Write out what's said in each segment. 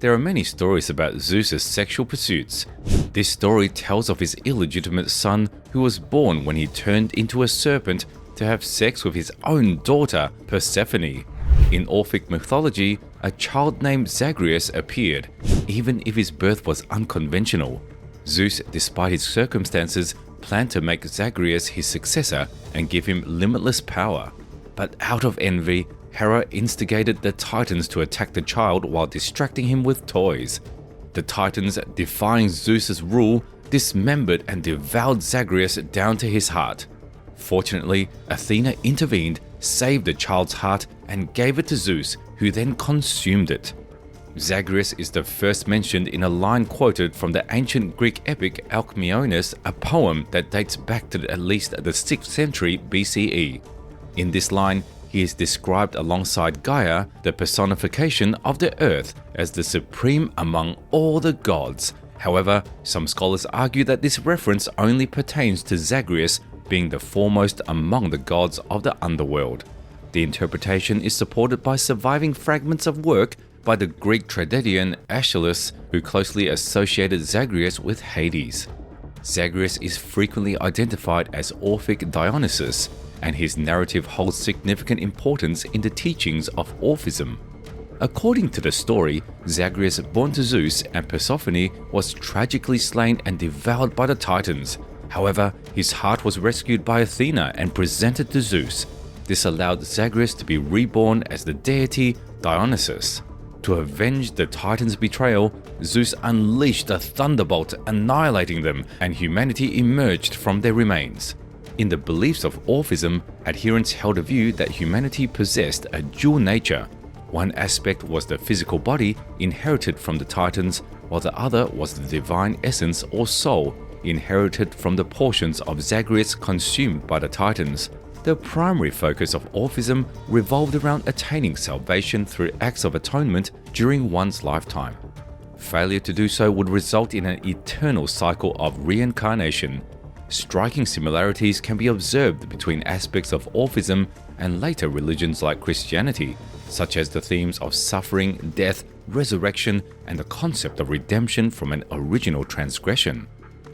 There are many stories about Zeus's sexual pursuits. This story tells of his illegitimate son who was born when he turned into a serpent to have sex with his own daughter, Persephone. In Orphic mythology, a child named Zagreus appeared, even if his birth was unconventional. Zeus, despite his circumstances, planned to make Zagreus his successor and give him limitless power. But out of envy, Hera instigated the Titans to attack the child while distracting him with toys. The Titans, defying Zeus's rule, dismembered and devoured Zagreus down to his heart. Fortunately, Athena intervened, saved the child's heart, and gave it to Zeus, who then consumed it. Zagreus is the first mentioned in a line quoted from the ancient Greek epic Alcmeonis, a poem that dates back to at least the 6th century BCE. In this line, he is described alongside Gaia, the personification of the earth, as the supreme among all the gods. However, some scholars argue that this reference only pertains to Zagreus being the foremost among the gods of the underworld. The interpretation is supported by surviving fragments of work by the Greek tragedian Aeschylus, who closely associated Zagreus with Hades. Zagreus is frequently identified as Orphic Dionysus, and his narrative holds significant importance in the teachings of Orphism. According to the story, Zagreus, born to Zeus and Persephone, was tragically slain and devoured by the Titans. However, his heart was rescued by Athena and presented to Zeus. This allowed Zagreus to be reborn as the deity Dionysus. To avenge the Titans' betrayal, Zeus unleashed a thunderbolt, annihilating them, and humanity emerged from their remains. In the beliefs of Orphism, adherents held a view that humanity possessed a dual nature. One aspect was the physical body, inherited from the Titans, while the other was the divine essence or soul, inherited from the portions of Zagreus consumed by the Titans. The primary focus of Orphism revolved around attaining salvation through acts of atonement during one's lifetime. Failure to do so would result in an eternal cycle of reincarnation. Striking similarities can be observed between aspects of Orphism and later religions like Christianity, such as the themes of suffering, death, resurrection, and the concept of redemption from an original transgression.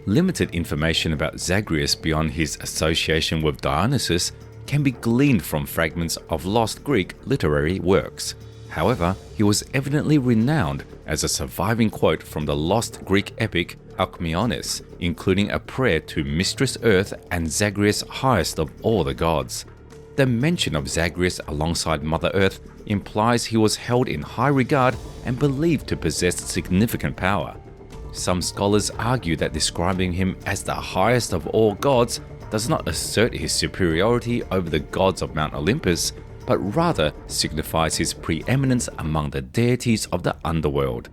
Limited information about Zagreus beyond his association with Dionysus can be gleaned from fragments of lost Greek literary works. However, he was evidently renowned, as a surviving quote from the lost Greek epic Alcmeonis, including a prayer to Mistress Earth and Zagreus, highest of all the gods. The mention of Zagreus alongside Mother Earth implies he was held in high regard and believed to possess significant power. Some scholars argue that describing him as the highest of all gods does not assert his superiority over the gods of Mount Olympus, but rather signifies his preeminence among the deities of the underworld.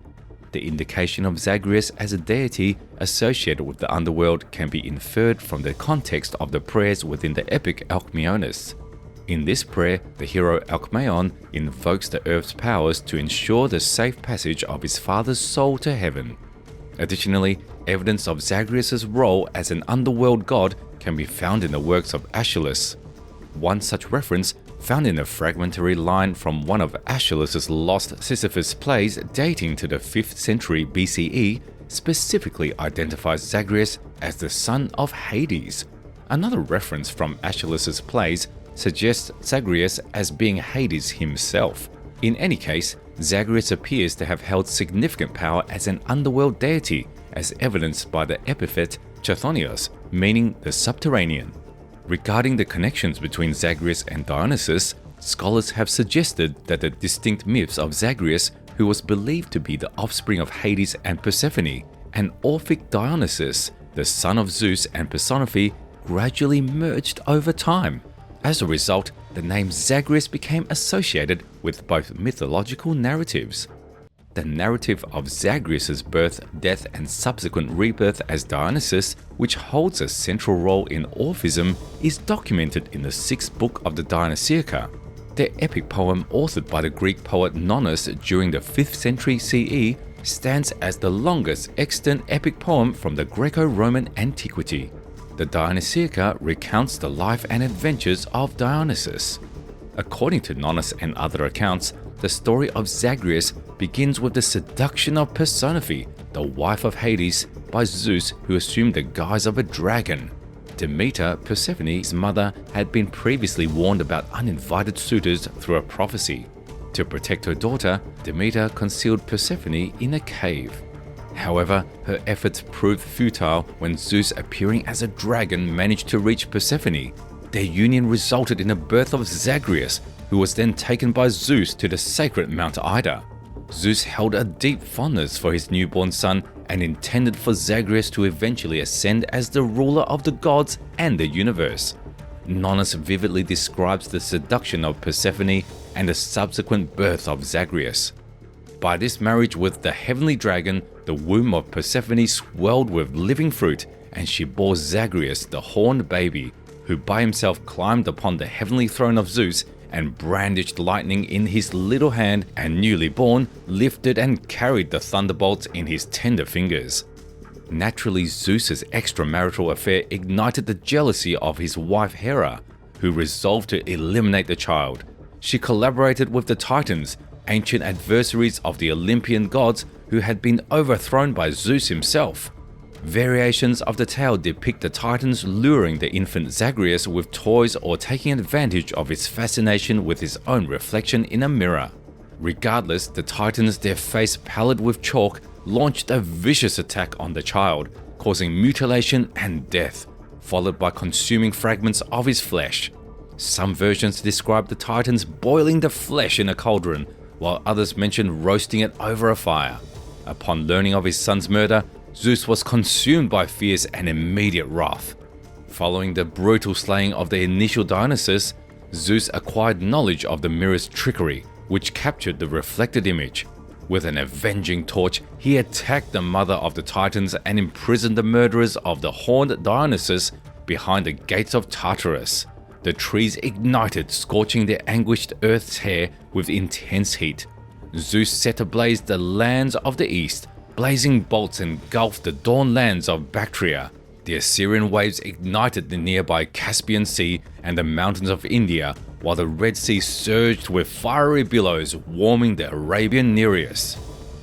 The indication of Zagreus as a deity associated with the underworld can be inferred from the context of the prayers within the epic Alcmeonis. In this prayer, the hero Alcmaeon invokes the earth's powers to ensure the safe passage of his father's soul to heaven. Additionally, evidence of Zagreus' role as an underworld god can be found in the works of Aeschylus. One such reference, found in a fragmentary line from one of Aeschylus' lost Sisyphus plays dating to the 5th century BCE, specifically identifies Zagreus as the son of Hades. Another reference from Aeschylus' plays suggests Zagreus as being Hades himself. In any case, Zagreus appears to have held significant power as an underworld deity, as evidenced by the epithet Chthonios, meaning the subterranean. Regarding the connections between Zagreus and Dionysus, scholars have suggested that the distinct myths of Zagreus, who was believed to be the offspring of Hades and Persephone, and Orphic Dionysus, the son of Zeus and Persephone, gradually merged over time. As a result, the name Zagreus became associated with both mythological narratives. The narrative of Zagreus' birth, death, and subsequent rebirth as Dionysus, which holds a central role in Orphism, is documented in the 6th book of the Dionysiaca. The epic poem authored by the Greek poet Norse during the 5th century CE stands as the longest extant epic poem from the Greco-Roman antiquity. The Dionysiaca recounts the life and adventures of Dionysus. According to Norse and other accounts, the story of Zagreus begins with the seduction of Persephone, the wife of Hades, by Zeus, who assumed the guise of a dragon. Demeter, Persephone's mother, had been previously warned about uninvited suitors through a prophecy. To protect her daughter, Demeter concealed Persephone in a cave. However, her efforts proved futile when Zeus, appearing as a dragon, managed to reach Persephone. Their union resulted in the birth of Zagreus, who was then taken by Zeus to the sacred Mount Ida. Zeus held a deep fondness for his newborn son and intended for Zagreus to eventually ascend as the ruler of the gods and the universe. Nonnus vividly describes the seduction of Persephone and the subsequent birth of Zagreus. By this marriage with the heavenly dragon, the womb of Persephone swelled with living fruit, and she bore Zagreus, the horned baby, who by himself climbed upon the heavenly throne of Zeus and brandished lightning in his little hand, and newly born, lifted and carried the thunderbolts in his tender fingers. Naturally, Zeus's extramarital affair ignited the jealousy of his wife Hera, who resolved to eliminate the child. She collaborated with the Titans, ancient adversaries of the Olympian gods who had been overthrown by Zeus himself. Variations of the tale depict the Titans luring the infant Zagreus with toys or taking advantage of his fascination with his own reflection in a mirror. Regardless, the Titans, their face pallid with chalk, launched a vicious attack on the child, causing mutilation and death, followed by consuming fragments of his flesh. Some versions describe the Titans boiling the flesh in a cauldron, while others mention roasting it over a fire. Upon learning of his son's murder, Zeus was consumed by fierce and immediate wrath. Following the brutal slaying of the initial Dionysus, Zeus acquired knowledge of the mirror's trickery, which captured the reflected image. With an avenging torch, he attacked the mother of the Titans and imprisoned the murderers of the horned Dionysus behind the gates of Tartarus. The trees ignited, scorching the anguished earth's hair with intense heat. Zeus set ablaze the lands of the east. Blazing bolts engulfed the dawn lands of Bactria. The Assyrian waves ignited the nearby Caspian Sea and the mountains of India, while the Red Sea surged with fiery billows, warming the Arabian Nereus.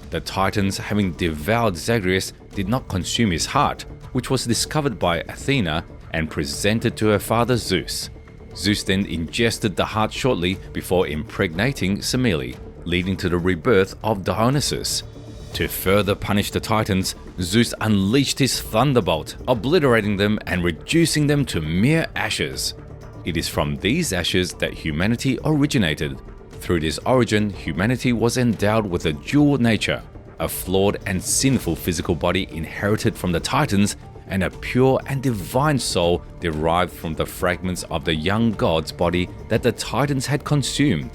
The Titans, having devoured Zagreus, did not consume his heart, which was discovered by Athena and presented to her father Zeus. Zeus then ingested the heart shortly before impregnating Semele, leading to the rebirth of Dionysus. To further punish the Titans, Zeus unleashed his thunderbolt, obliterating them and reducing them to mere ashes. It is from these ashes that humanity originated. Through this origin, humanity was endowed with a dual nature, a flawed and sinful physical body inherited from the Titans, and a pure and divine soul derived from the fragments of the young god's body that the Titans had consumed.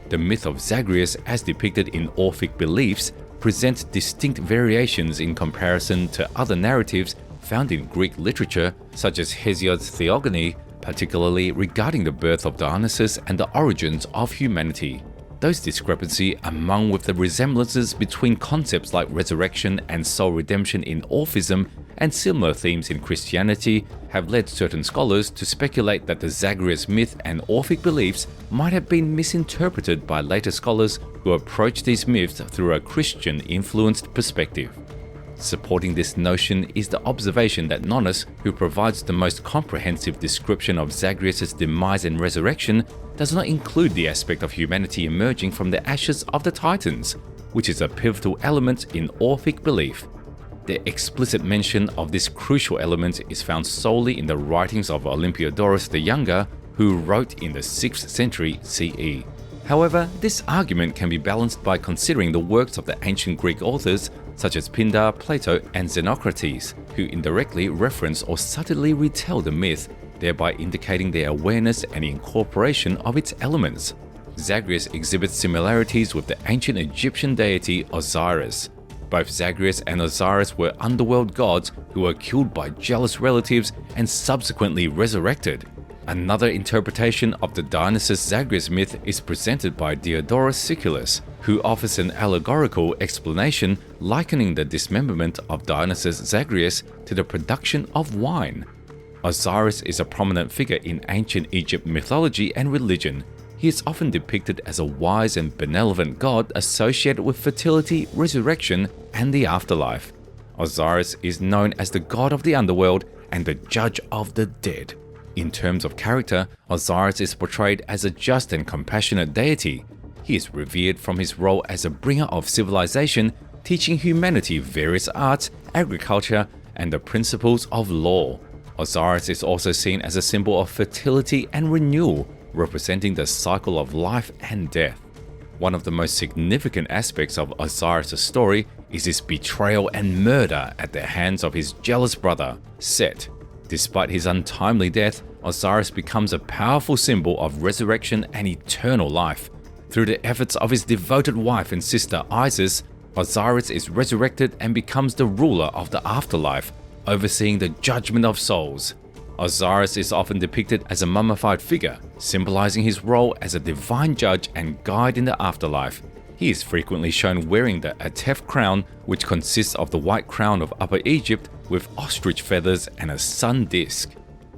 The myth of Zagreus, as depicted in Orphic beliefs, presents distinct variations in comparison to other narratives found in Greek literature, such as Hesiod's Theogony, particularly regarding the birth of Dionysus and the origins of humanity. Those discrepancies, among with the resemblances between concepts like resurrection and soul redemption in Orphism and similar themes in Christianity, have led certain scholars to speculate that the Zagreus myth and Orphic beliefs might have been misinterpreted by later scholars who approached these myths through a Christian-influenced perspective. Supporting this notion is the observation that Nonnus, who provides the most comprehensive description of Zagreus' demise and resurrection, does not include the aspect of humanity emerging from the ashes of the Titans, which is a pivotal element in Orphic belief. The explicit mention of this crucial element is found solely in the writings of Olympiodorus the Younger, who wrote in the 6th century CE. However, this argument can be balanced by considering the works of the ancient Greek authors such as Pindar, Plato, and Xenocrates, who indirectly reference or subtly retell the myth, thereby indicating their awareness and incorporation of its elements. Zagreus exhibits similarities with the ancient Egyptian deity Osiris. Both Zagreus and Osiris were underworld gods who were killed by jealous relatives and subsequently resurrected. Another interpretation of the Dionysus-Zagreus myth is presented by Diodorus Siculus, who offers an allegorical explanation likening the dismemberment of Dionysus-Zagreus to the production of wine. Osiris is a prominent figure in ancient Egypt mythology and religion. he is often depicted as a wise and benevolent god associated with fertility, resurrection, and the afterlife. Osiris is known as the god of the underworld and the judge of the dead. In terms of character, Osiris is portrayed as a just and compassionate deity. He is revered from his role as a bringer of civilization, teaching humanity various arts, agriculture, and the principles of law. Osiris is also seen as a symbol of fertility and renewal, representing the cycle of life and death. One of the most significant aspects of Osiris' story is his betrayal and murder at the hands of his jealous brother, Set. Despite his untimely death, Osiris becomes a powerful symbol of resurrection and eternal life. Through the efforts of his devoted wife and sister Isis, Osiris is resurrected and becomes the ruler of the afterlife, overseeing the judgment of souls. Osiris is often depicted as a mummified figure, symbolizing his role as a divine judge and guide in the afterlife. He is frequently shown wearing the Atef crown, which consists of the white crown of Upper Egypt with ostrich feathers and a sun disk.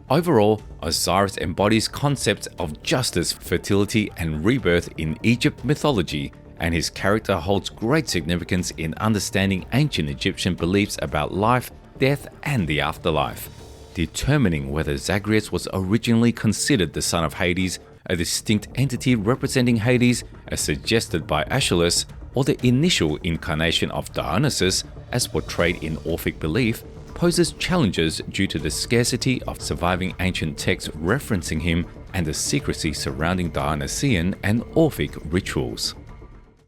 Overall, Osiris embodies concepts of justice, fertility, and rebirth in Egypt mythology, and his character holds great significance in understanding ancient Egyptian beliefs about life, death, and the afterlife. Determining whether Zagreus was originally considered the son of Hades, a distinct entity representing Hades as suggested by Aeschylus, or the initial incarnation of Dionysus as portrayed in Orphic belief, poses challenges due to the scarcity of surviving ancient texts referencing him and the secrecy surrounding Dionysian and Orphic rituals.